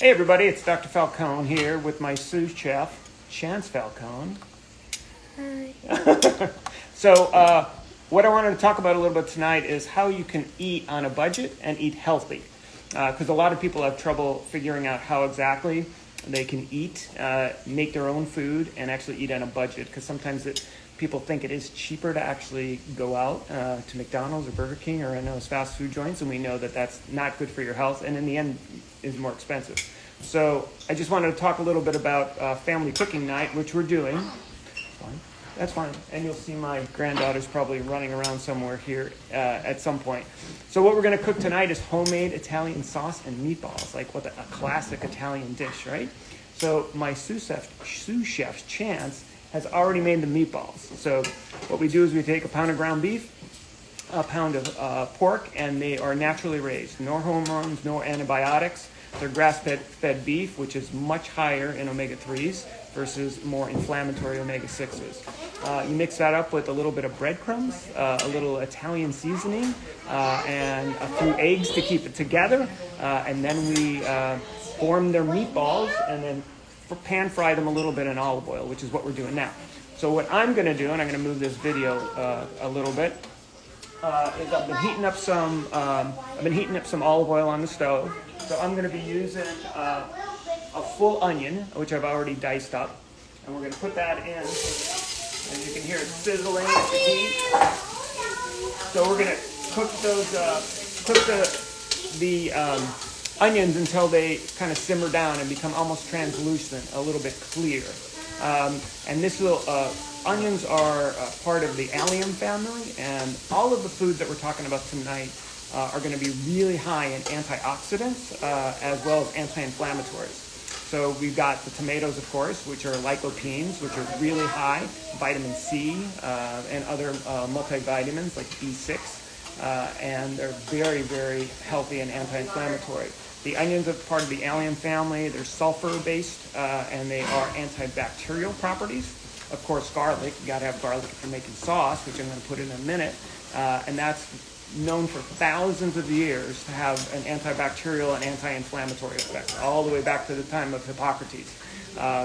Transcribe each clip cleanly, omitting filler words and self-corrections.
Hey everybody, it's Dr. Falcone here with my sous chef, Chance Falcone. Hi. So what I wanted to talk about a little bit tonight is how you can eat on a budget and eat healthy. Because a lot of people have trouble figuring out how exactly they can eat, make their own food, and actually eat on a budget. Because sometimes people think it is cheaper to actually go out to McDonald's or Burger King or those fast food joints, and we know that that's not good for your health, and in the end is more expensive. So I just wanted to talk a little bit about family cooking night, which we're doing. That's fine. And you'll see my granddaughter's probably running around somewhere here at some point. So what we're going to cook tonight is homemade Italian sauce and meatballs, like a classic Italian dish, right? So my sous chef, Chance, has already made the meatballs. So what we do is we take a pound of ground beef, a pound of pork, and they are naturally raised. No hormones, no antibiotics. They're grass-fed beef, which is much higher in omega-3s versus more inflammatory omega-6s. You mix that up with a little bit of breadcrumbs, a little Italian seasoning, and a few eggs to keep it together. And then we form their meatballs and then pan fry them a little bit in olive oil, which is what we're doing now. So what I'm going to do, and I'm going to move this video a little bit, is I've been heating up some olive oil on the stove. So I'm going to be using a full onion, which I've already diced up, and we're going to put that in. And you can hear it sizzling at the heat. So we're going to cook the onions until they kind of simmer down and become almost translucent, a little bit clear. And onions are part of the allium family, and all of the foods that we're talking about tonight are going to be really high in antioxidants as well as anti-inflammatories. So we've got the tomatoes, of course, which are lycopenes, which are really high, vitamin C and other multivitamins like B6, and they're very, very healthy and anti-inflammatory. The onions are part of the allium family. They're sulfur-based, and they are antibacterial properties. Of course, garlic. You got to have garlic if you're making sauce, which I'm going to put in a minute, and that's known for thousands of years to have an antibacterial and anti-inflammatory effect, all the way back to the time of Hippocrates.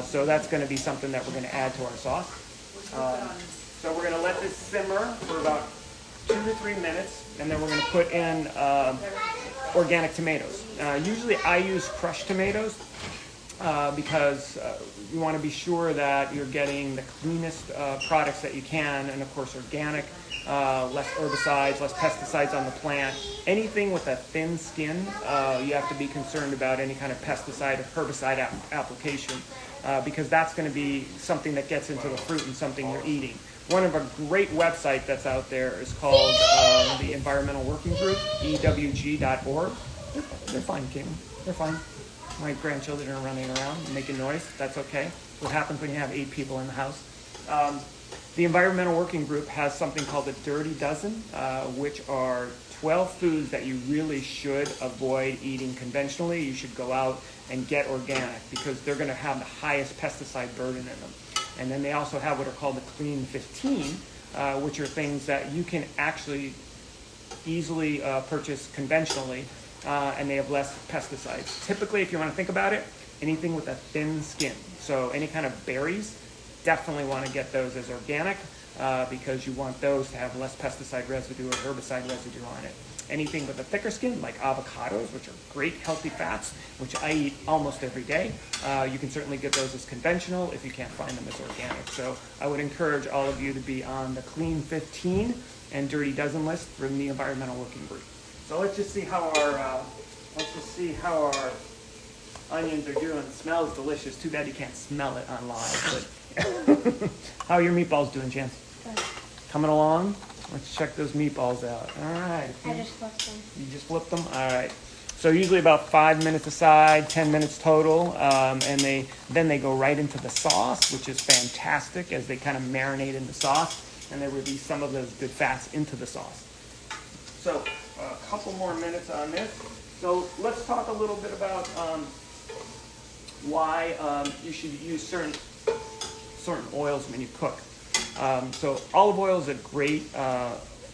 So that's going to be something that we're going to add to our sauce. So we're going to let this simmer for about 2 to 3 minutes, and then we're going to put in organic tomatoes. Usually I use crushed tomatoes because you want to be sure that you're getting the cleanest products that you can, and of course organic. Less herbicides, less pesticides on the plant. Anything with a thin skin, you have to be concerned about any kind of pesticide or herbicide application because that's going to be something that gets into the fruit and something you're eating. One of a great website that's out there is called the Environmental Working Group, EWG.org. They're fine, Kim. They're fine. My grandchildren are running around making noise. That's okay. What happens when you have 8 people in the house? The Environmental Working Group has something called the Dirty Dozen, which are 12 foods that you really should avoid eating conventionally. You should go out and get organic because they're going to have the highest pesticide burden in them. And then they also have what are called the Clean 15, which are things that you can actually easily purchase conventionally, and they have less pesticides. Typically, if you want to think about it, anything with a thin skin. So any kind of berries, definitely want to get those as organic because you want those to have less pesticide residue or herbicide residue on it. Anything with a thicker skin, like avocados, which are great healthy fats, which I eat almost every day, you can certainly get those as conventional if you can't find them as organic. So I would encourage all of you to be on the Clean 15 and Dirty Dozen list from the Environmental Working Group. So let's just see how our onions are doing. It smells delicious. Too bad you can't smell it on live, but how are your meatballs doing, Chance? Good. Coming along? Let's check those meatballs out. All right. I just flipped them. You just flipped them? All right. So usually about 5 minutes aside, 10 minutes total, and then they go right into the sauce, which is fantastic as they kind of marinate in the sauce, and they release some of those good fats into the sauce. So a couple more minutes on this. So let's talk a little bit about why you should use certain oils when you cook. So olive oil is a great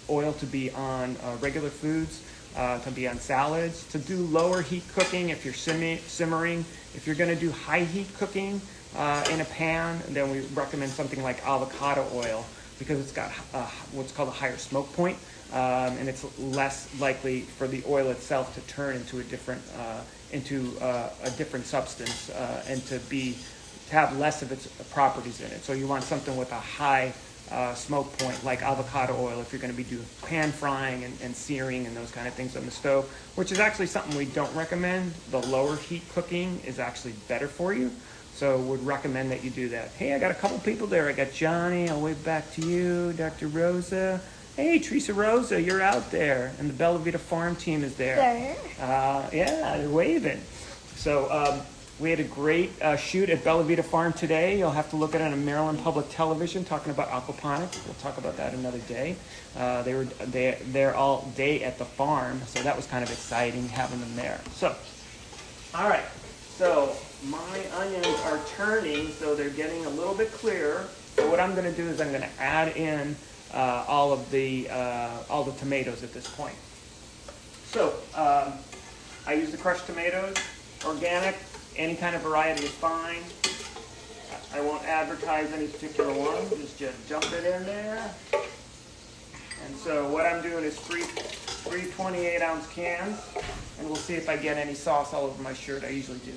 oil to be on regular foods. to be on salads. To do lower heat cooking, if you're simmering. If you're going to do high heat cooking in a pan, then we recommend something like avocado oil, because it's got what's called a higher smoke point, and it's less likely for the oil itself to turn into a different substance and to have less of its properties in it. So you want something with a high smoke point, like avocado oil, if you're going to be doing pan frying and searing and those kind of things on the stove, which is actually something we don't recommend. The lower heat cooking is actually better for you. So would recommend that you do that. Hey, I got a couple people there. I got Johnny. I'll wave back to you. Dr. Rosa. Hey, Teresa Rosa, you're out there. And the Bella Vita Farm team is there. Yeah, they're waving. So we had a great shoot at Bella Vita Farm today. You'll have to look at it on Maryland Public Television talking about aquaponics. We'll talk about that another day. They were there all day at the farm, so that was kind of exciting having them there. So, all right. So my onions are turning, so they're getting a little bit clearer. So what I'm going to do is I'm going to add in all the tomatoes at this point. So I use the crushed tomatoes, organic, any kind of variety is fine. I won't advertise any particular one, just dump it in there. And so what I'm doing is three 28-ounce cans, and we'll see if I get any sauce all over my shirt. I usually do.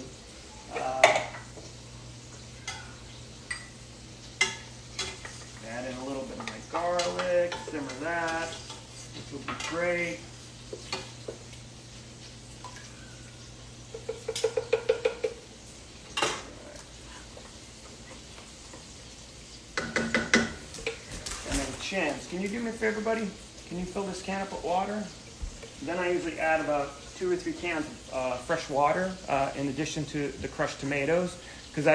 Add in a little bit of my garlic, simmer that, which will be great. And then Chance, can you do me a favor, buddy? Can you fill this can up with water? Then I usually add about 2 or 3 cans of fresh water in addition to the crushed tomatoes, because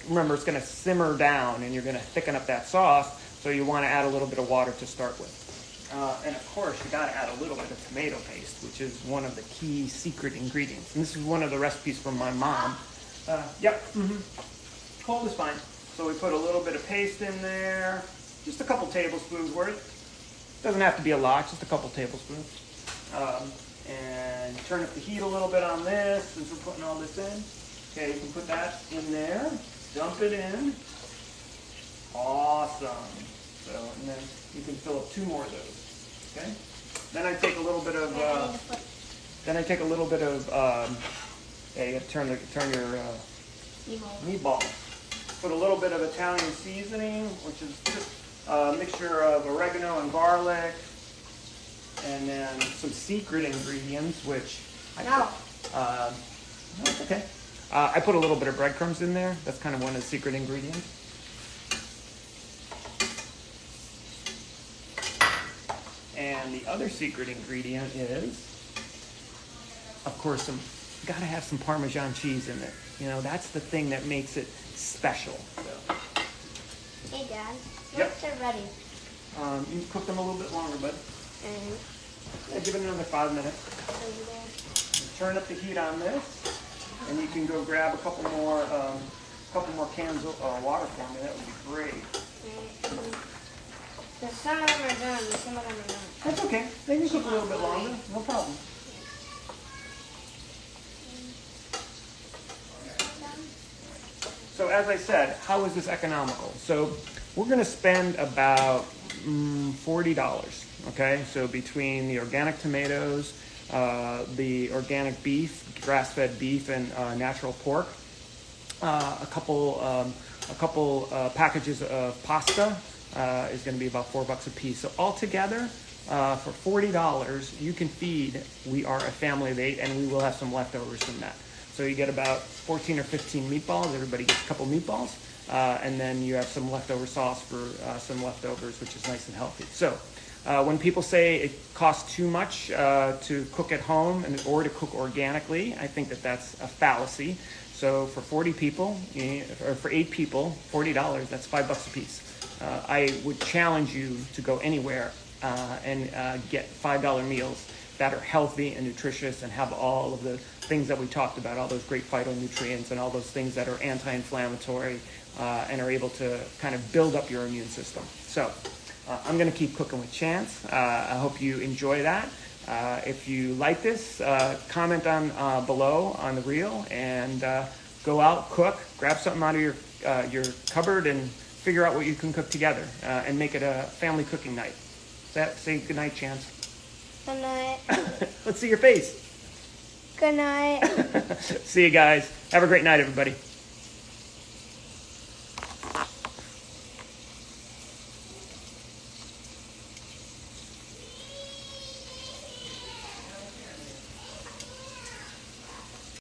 remember, it's going to simmer down and you're going to thicken up that sauce, so you want to add a little bit of water to start with. And of course, you got to add a little bit of tomato paste, which is one of the key secret ingredients. And this is one of the recipes from my mom. Cold is fine. So we put a little bit of paste in there, just a couple tablespoons worth. Doesn't have to be a lot, just a couple tablespoons. And turn up the heat a little bit on this since we're putting all this in. Okay, you can put that in there, dump it in. Awesome. So, and then you can fill up 2 more of those. Okay. Then I take a little bit of. You got to turn your meatballs. Put a little bit of Italian seasoning, which is just a mixture of oregano and garlic. And then some secret ingredients, which no, it's okay. I put a little bit of breadcrumbs in there. That's kind of one of the secret ingredients. And the other secret ingredient is, of course, got to have some Parmesan cheese in it. You know, that's the thing that makes it special. So. Hey, Dad. Once they're ready. You can cook them a little bit longer, bud. Yeah, give it another 5 minutes. Turn up the heat on this, and you can go grab a couple more cans of water for me. That would be great. Some of them are done, some of them are not. That's okay. They can cook a little bit longer. No problem. So as I said, how is this economical? So we're going to spend about $40. Okay, so between the organic tomatoes, the organic beef, grass-fed beef, and natural pork, a couple packages of pasta is going to be about $4 a piece. So altogether, for $40, you can feed. We are a family of 8, and we will have some leftovers from that. So you get about 14 or 15 meatballs. Everybody gets a couple meatballs, and then you have some leftover sauce for some leftovers, which is nice and healthy. So. When people say it costs too much to cook at home or to cook organically, I think that's a fallacy. So for 40 people, or for 8 people, $40, that's $5 a piece. I would challenge you to go anywhere and get $5 meals that are healthy and nutritious and have all of the things that we talked about, all those great phytonutrients and all those things that are anti-inflammatory and are able to kind of build up your immune system. So I'm going to keep cooking with Chance. I hope you enjoy that. If you like this, comment on below on the reel, and go out, cook, grab something out of your cupboard, and figure out what you can cook together, and make it a family cooking night. Say good night, Chance. Good night. Let's see your face. Good night. See you guys. Have a great night, everybody.